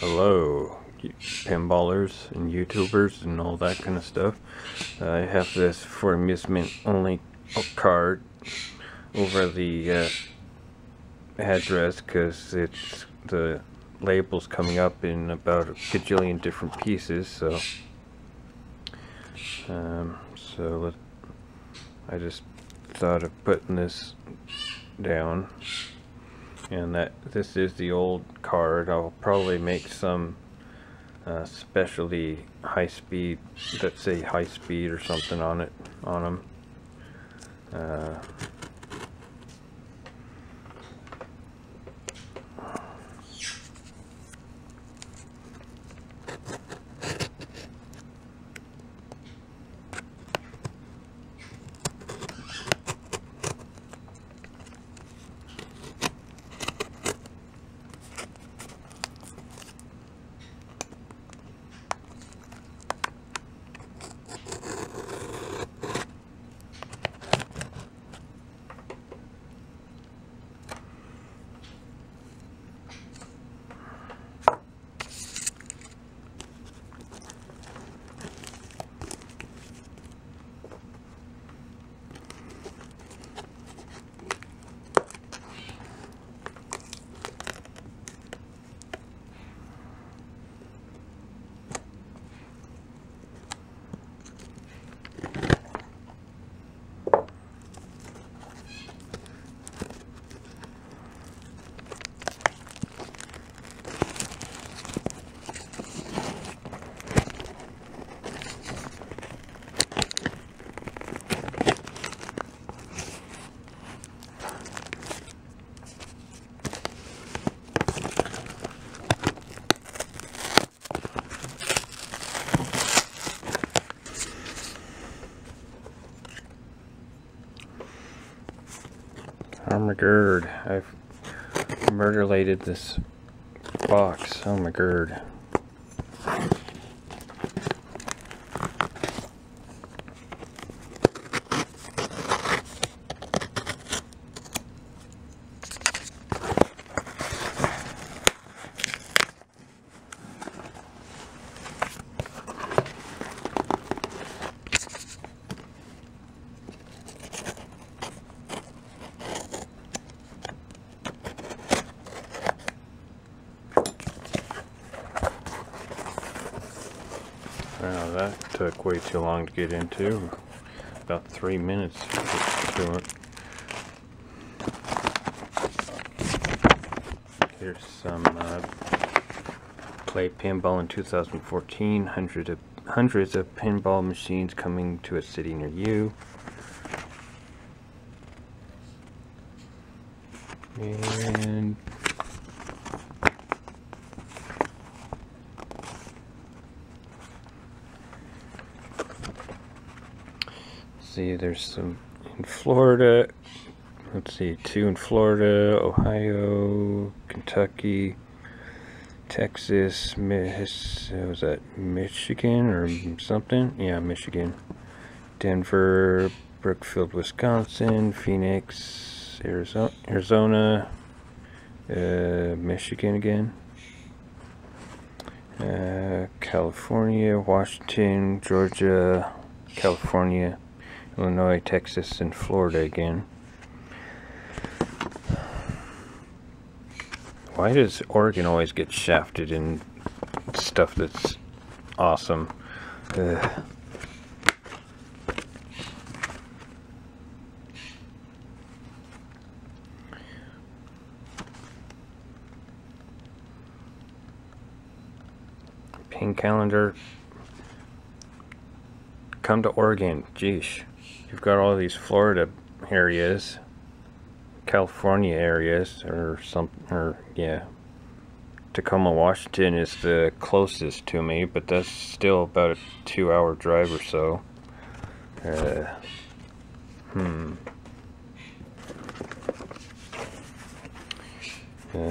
Hello, pinballers and YouTubers and all that kind of stuff. I have this for amusement only card over the address because it's the label's coming up in about a gajillion different pieces. So I just thought of putting this down. And that this is the old card. I'll probably make some specialty high speed that say high speed or something on them. Oh my god, I've murderlated this box. Oh my god. Wow, that took way too long to get into. About 3 minutes to do it. Here's some play pinball in 2014. Hundreds of pinball machines coming to a city near you. And see, there's some in Florida. Let's see, 2 in Florida, Ohio, Kentucky, Texas, was that Michigan or something? Yeah, Michigan. Denver, Brookfield, Wisconsin, Phoenix, Arizona, Michigan again, California, Washington, Georgia, California, Illinois, Texas, and Florida again. Why does Oregon always get shafted in stuff that's awesome? Pin calendar. Come to Oregon. Geesh. You've got all these Florida areas, California areas, yeah. Tacoma, Washington is the closest to me, but that's still about a 2-hour drive or so.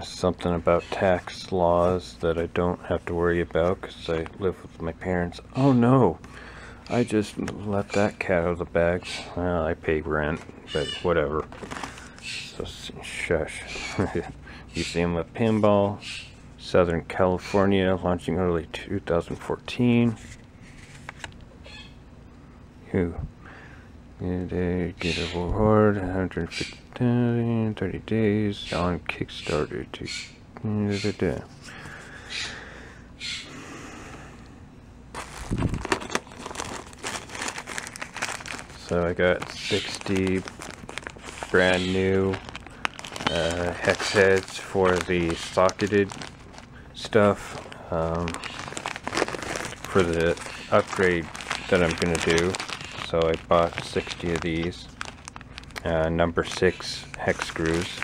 Something about tax laws that I don't have to worry about because I live with my parents. Oh no! I just let that cat out of the bag. Well, I pay rent, but whatever. So, shush. You see him with pinball, Southern California, launching early 2014. Who? They get a reward 150 30 days on Kickstarter to. So I got 60 brand new hex heads for the socketed stuff for the upgrade that I'm going to do. So I bought 60 of these number 6 hex screws,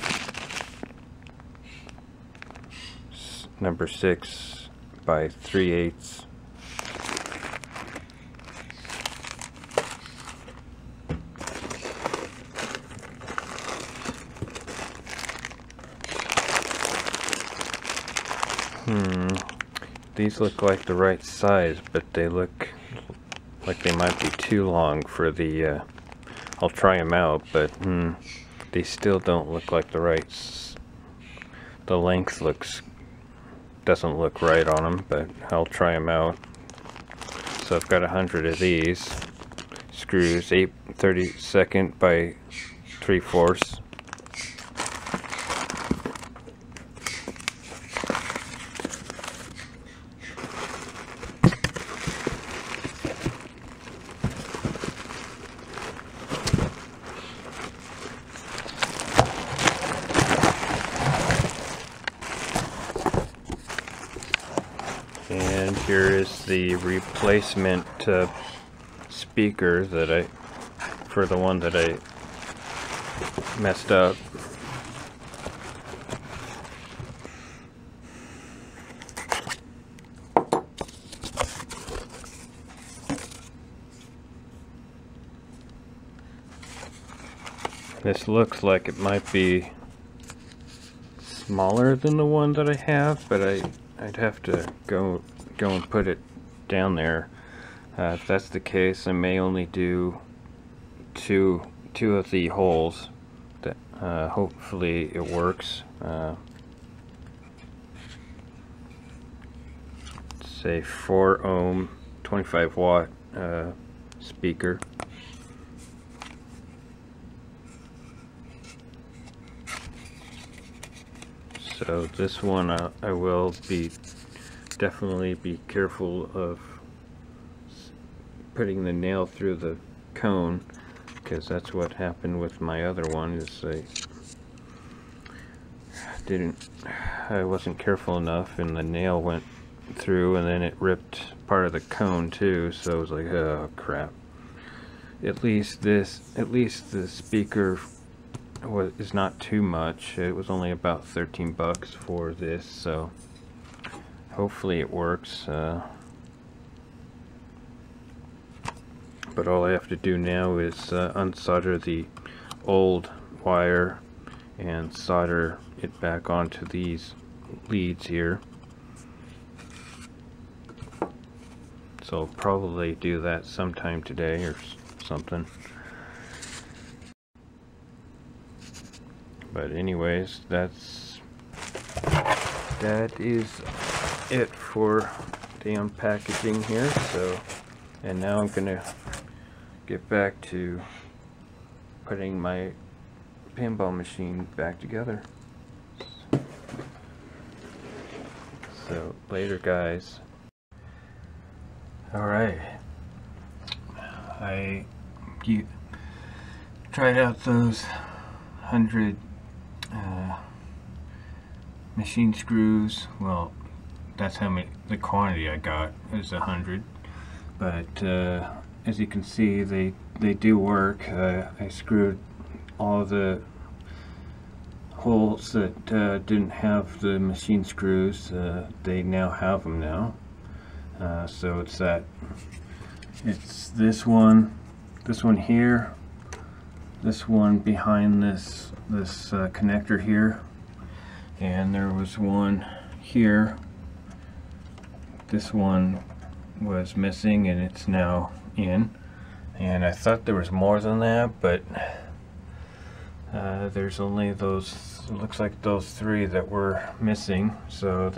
number 6 by 3/8. These look like the right size, but they look like they might be too long for the, I'll try them out, but they still don't look like the right, the length doesn't look right on them, but I'll try them out. So I've got 100 of these screws, 8/32 by 3/4. And here is the replacement speaker that for the one that I messed up. This looks like it might be smaller than the one that I have, but I'd have to go and put it down there. If that's the case, I may only do two of the holes. That hopefully it works. Say 4 ohm, 25 watt speaker. So this one I will definitely be careful of putting the nail through the cone, because that's what happened with my other one. Is I wasn't careful enough, and the nail went through, and then it ripped part of the cone too. So I was like, oh crap. At least the speaker is not too much. It was only about 13 bucks for this, so hopefully it works. But all I have to do now is unsolder the old wire and solder it back onto these leads here. So I'll probably do that sometime today or something. But anyways, that is it for the unpackaging here. So, and now I'm gonna get back to putting my pinball machine back together. So later, guys. Alright, I tried out those 100 machine screws. Well, that's how many, the quantity I got is 100, but as you can see, they do work. I screwed all the holes that didn't have the machine screws. They now have them now. So it's this one here, this one behind this connector here, and there was one here. This one was missing and it's now in, and I thought there was more than that, but There's only those, it looks like those 3 that were missing, so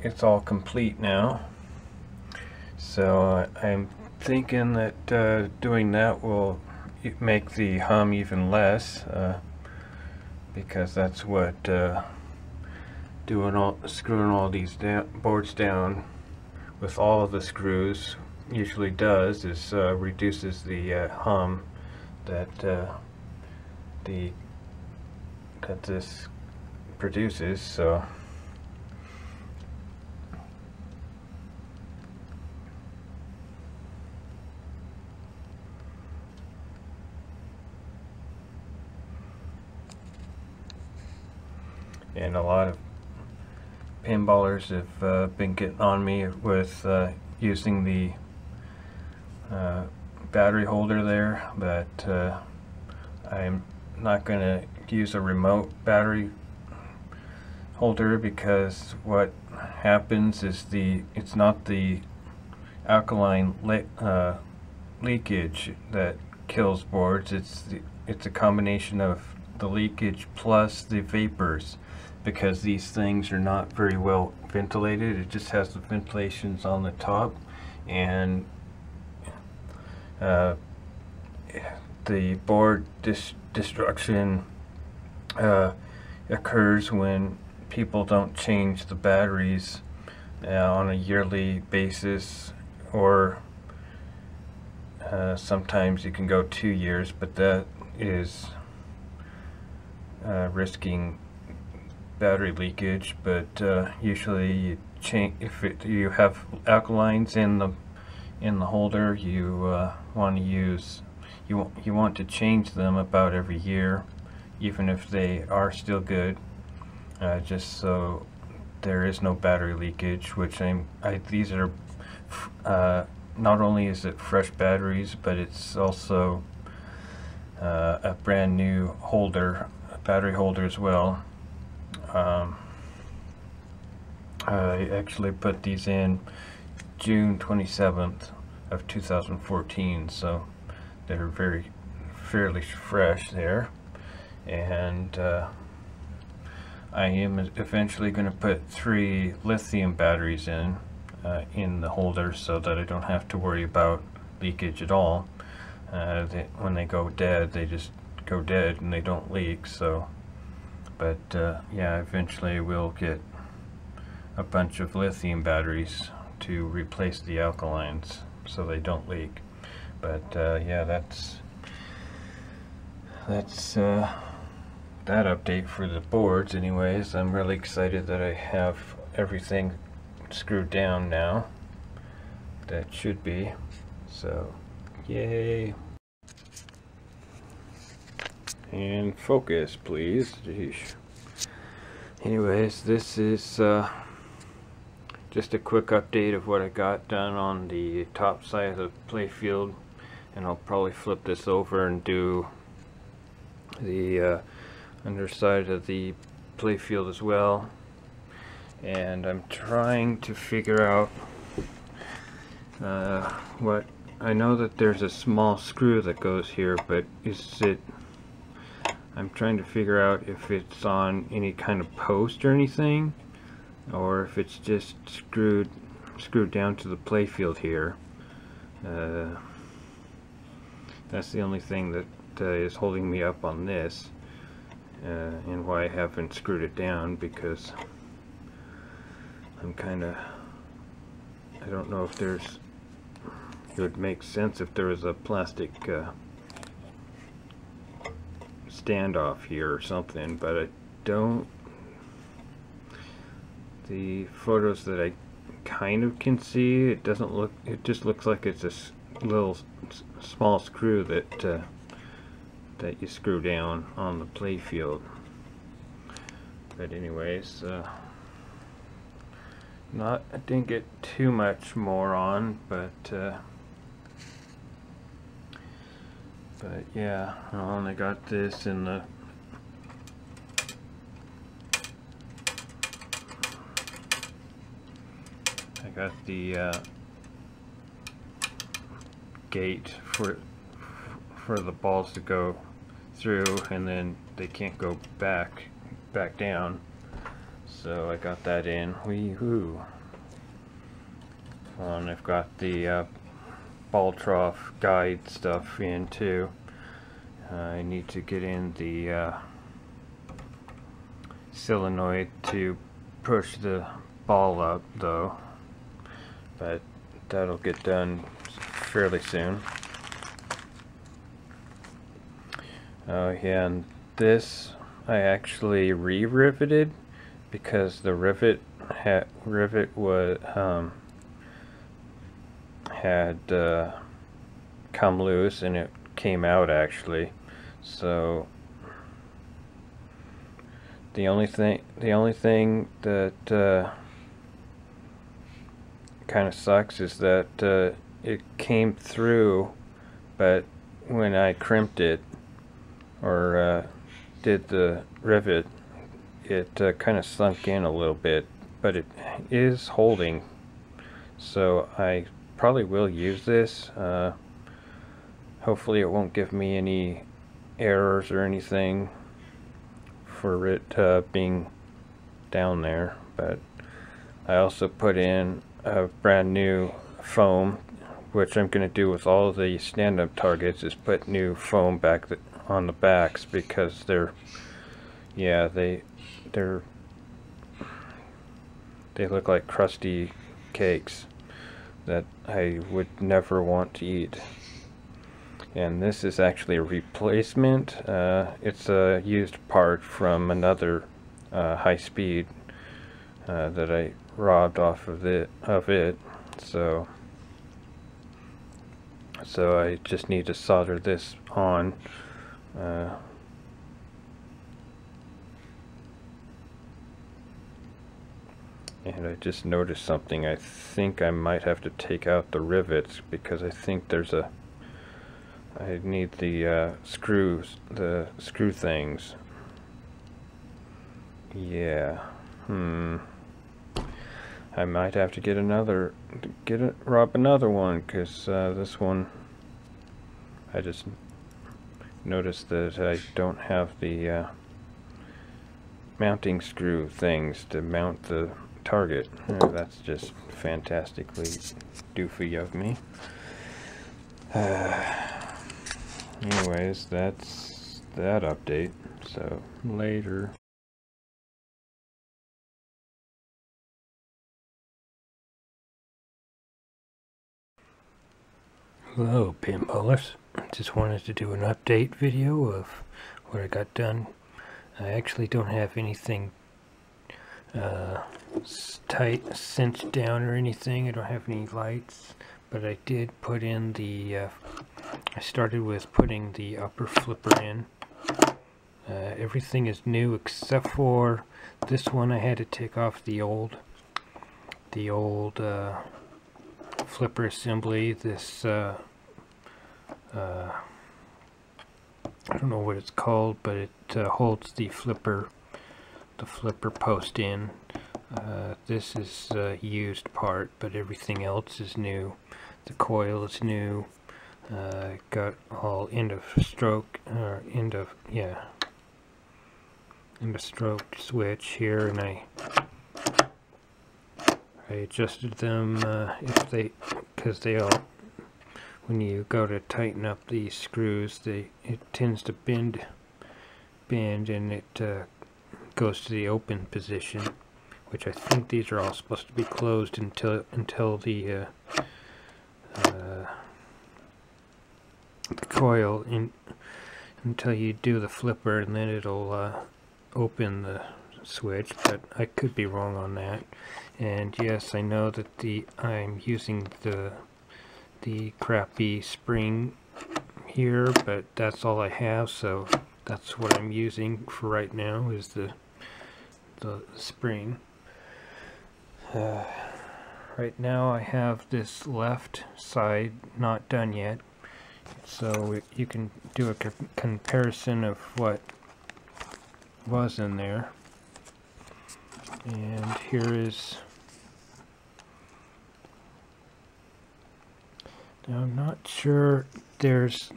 it's all complete now. So I'm thinking that doing that will make the hum even less, because that's what screwing all these boards down with all of the screws usually does, is reduces the hum that this produces. So and a lot of pinballers have been getting on me with using the battery holder there, but I'm not going to use a remote battery holder, because what happens is it's not the alkaline leakage that kills boards, it's a combination of the leakage plus the vapors, because these things are not very well ventilated. It just has the ventilations on the top, and the board destruction occurs when people don't change the batteries on a yearly basis, or sometimes you can go 2 years, but that is risking battery leakage. But usually you change, if you have alkalines in the holder, you want to use, you want to change them about every year, even if they are still good, just so there is no battery leakage. Which these are not only is it fresh batteries, but it's also a brand new holder, a battery holder as well. I actually put these in June 27th of 2014, so they're fairly fresh there. And I am eventually going to put 3 lithium batteries in the holder, so that I don't have to worry about leakage at all. When they go dead, they just go dead and they don't leak. So, but yeah, eventually we'll get a bunch of lithium batteries to replace the alkalines so they don't leak. But yeah, that's that update for the boards. Anyways, I'm really excited that I have everything screwed down now. That should be. So, yay. And focus, please. Jeez. Anyways, this is just a quick update of what I got done on the top side of the playfield, and I'll probably flip this over and do the underside of the playfield as well. And I'm trying to figure out what, I know that there's a small screw that goes here, but I'm trying to figure out if it's on any kind of post or anything, or if it's just screwed down to the playfield here. That's the only thing that is holding me up on this, and why I haven't screwed it down, because I'm kinda, I don't know if it would make sense if there was a plastic standoff here or something, but I don't. The photos that I kind of can see, it doesn't look, it just looks like it's a little small screw that you screw down on the playfield. But anyways, I didn't get too much more on, but yeah, I only got this in the got the gate for the balls to go through, and then they can't go back down. So I got that in. Wee-hoo. And I've got the ball trough guide stuff in too. I need to get in the solenoid to push the ball up though, but that'll get done fairly soon. Oh yeah, and this I actually re-riveted because the rivet was had come loose, and it came out actually. So the only thing that kind of sucks is that it came through, but when I crimped it or did the rivet, it kind of sunk in a little bit, but it is holding. So I probably will use this. Hopefully it won't give me any errors or anything for it being down there. But I also put in a brand new foam, which I'm going to do with all the stand-up targets, is put new foam back on the backs, because they look like crusty cakes that I would never want to eat. And this is actually a replacement. It's a used part from another high speed that I robbed off of it. So I just need to solder this on. And I just noticed something. I think I might have to take out the rivets, because I think I need the screws, the screw things. Yeah. I might have to rob another one, because this one, I just noticed that I don't have the mounting screw things to mount the target. That's just fantastically doofy of me. Anyways, that's that update. So later. Hello pinballers, just wanted to do an update video of what I got done. I actually don't have anything tight cinched down or anything. I don't have any lights, but I did put in the I started with putting the upper flipper in. Everything is new except for this one. I had to take off the old flipper assembly. This I don't know what it's called, but it holds the flipper post in. This is a used part, but everything else is new. The coil is new. Got all end of stroke switch here, and I adjusted them because they all, when you go to tighten up these screws, it tends to bend, and it goes to the open position, which I think these are all supposed to be closed until the coil until you do the flipper, and then it'll open the switch, but I could be wrong on that. And yes, I know that I'm using the crappy spring here, but that's all I have, so that's what I'm using for right now, is the spring. Right now I have this left side not done yet, so you can do a comparison of what was in there. And here is, now I'm not sure, there's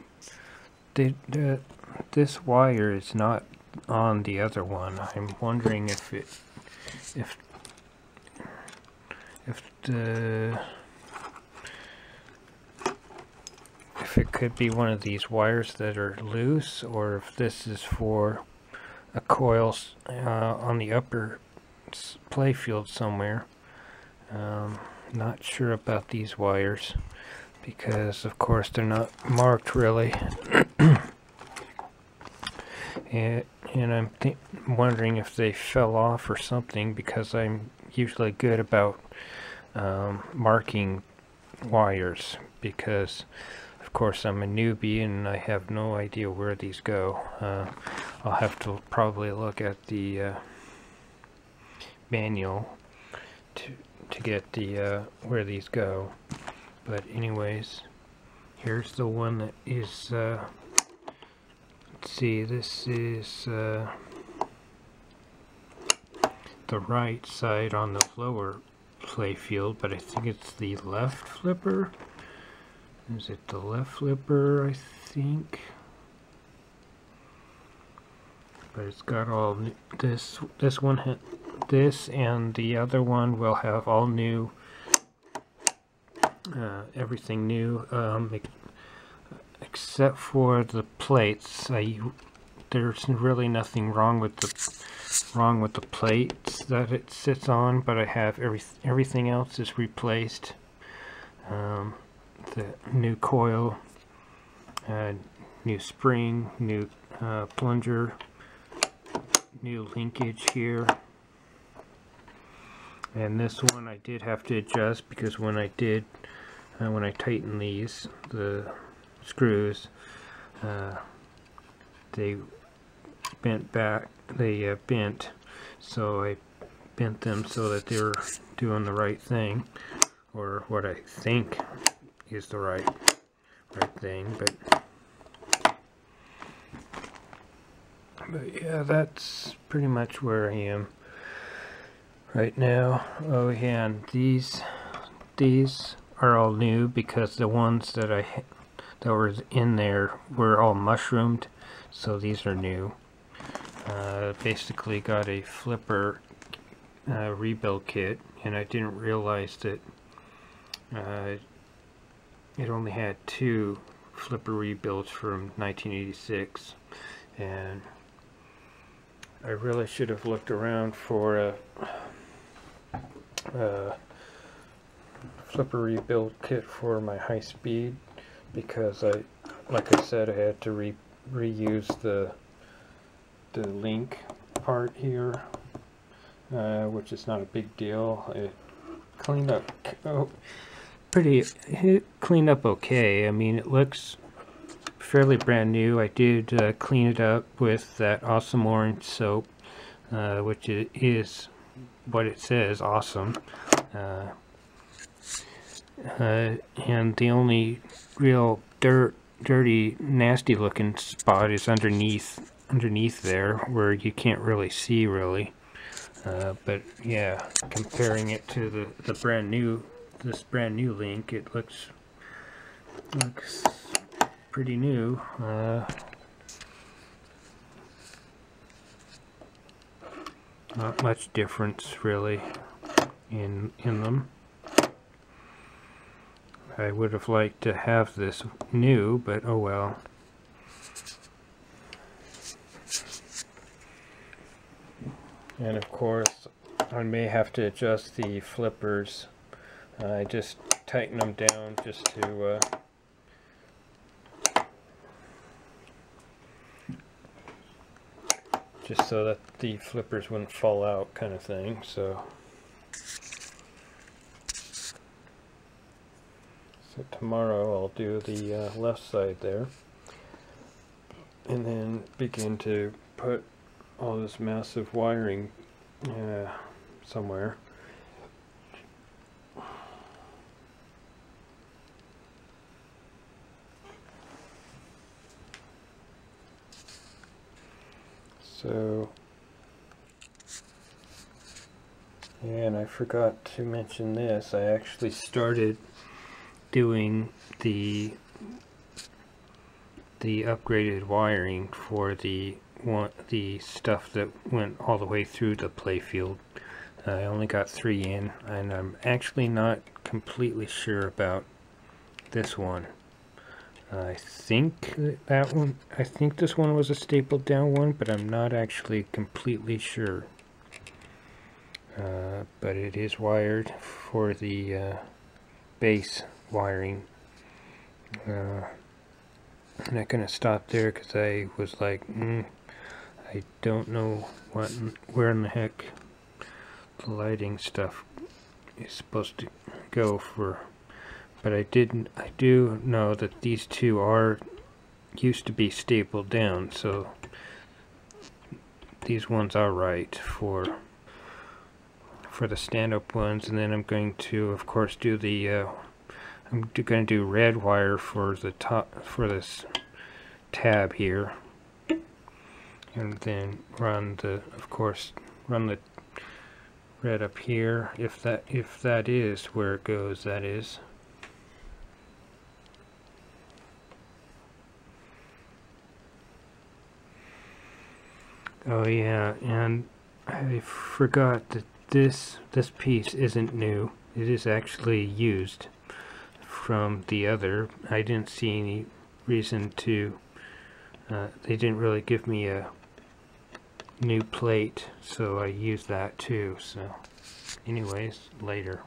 this wire is not on the other one. I'm wondering if it could be one of these wires that are loose, or if this is for a coil on the upper playfield somewhere. Not sure about these wires because of course they're not marked really. and I'm wondering if they fell off or something, because I'm usually good about marking wires, because of course I'm a newbie and I have no idea where these go. I'll have to probably look at the manual to get the where these go. But anyways, here's the one that is let's see, this is the right side on the lower playfield, but I think it's the left flipper. Is it the left flipper? I think. But it's got all this one, this and the other one will have all new, everything new, except for the plates. There's really nothing wrong with the plates that it sits on, but I have everything else is replaced. The new coil, new spring, new plunger, new linkage here. And this one I did have to adjust because when I tightened the screws, they bent back, bent, so I bent them so that they were doing the right thing, or what I think is the right thing. But yeah, that's pretty much where I am right now. Oh yeah, and these are all new because the ones that were in there were all mushroomed, so these are new. Basically got a flipper rebuild kit, and I didn't realize that it only had 2 flipper rebuilds from 1986, and I really should have looked around for a flipper rebuild kit for my high speed, because like I said, I had to reuse the link part here, which is not a big deal. It cleaned up cleaned up okay. I mean, it looks fairly brand new. I did clean it up with that awesome orange soap, which is what it says, awesome. And the only real dirty, nasty looking spot is underneath there, where you can't really see really. But yeah, comparing it to this brand new link, it looks pretty new. Not much difference really in them. I would have liked to have this new, but oh well. And of course, I may have to adjust the flippers. I just tighten them down just to just so that the flippers wouldn't fall out, kind of thing. So tomorrow I'll do the left side there, and then begin to put all this massive wiring somewhere. So, and I forgot to mention this, I actually started doing the the upgraded wiring for the stuff that went all the way through the playfield. I only got 3 in, and I'm actually not completely sure about this one. I think this one was a stapled down one, but I'm not actually completely sure. But it is wired for the base wiring. I'm not going to stop there because I was like, I don't know where in the heck the lighting stuff is supposed to go for. But I do know that these two used to be stapled down, so these ones are right for the stand-up ones. And then I'm going to, of course, do the I'm going to do red wire for the top, for this tab here, and then run the red up here, if that is where it goes, that is. Oh yeah, and I forgot that this piece isn't new. It is actually used from the other. I didn't see any reason to, they didn't really give me a new plate, so I used that too. So anyways, later.